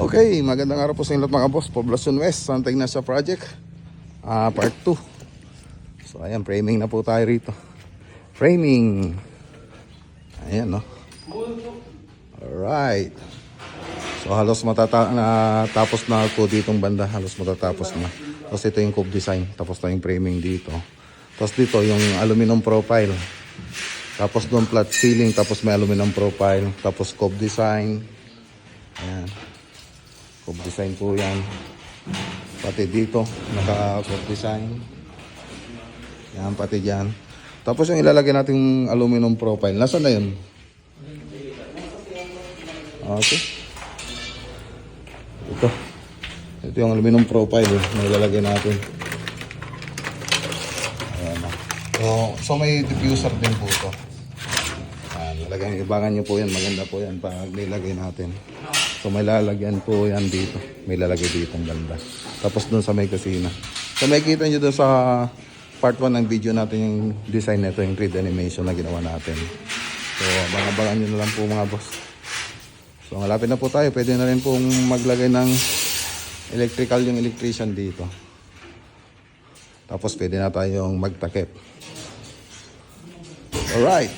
Okay, magandang araw po sa inyo lahat mga boss. Poblacion West, Santa Ignacia Project, part 2. So ayan, framing na po tayo rito. Framing. Ayan, no. Alright. So halos matatapos na po ditong banda. Halos matatapos na. Tapos ito yung cove design. Tapos na yung framing dito. Tapos dito yung aluminum profile. Tapos doon flat ceiling. Tapos may aluminum profile. Tapos cove design. Ayan. Cove design po yan. Pati dito, naka-cove design. Yan, pati dyan. Tapos yung ilalagay natin aluminum profile. Nasaan na yun? Okay. Ito yung aluminum profile na ilalagay natin. Ayan na. So may diffuser din po ito. Ayan, ibangan nyo po yan. Maganda po yan pag nilagay natin. So may lalagyan po yan dito. May lalagay dito ang ganda. Tapos dun sa may kusina. So may kita nyo dun sa part 1 ng video natin yung design nito, yung 3D animation na ginawa natin. So abangan nyo na lang po mga boss. So malapit na po tayo. Pwede na rin pong maglagay ng electrical yung electrician dito. Tapos pwede na tayong magtakip. Alright.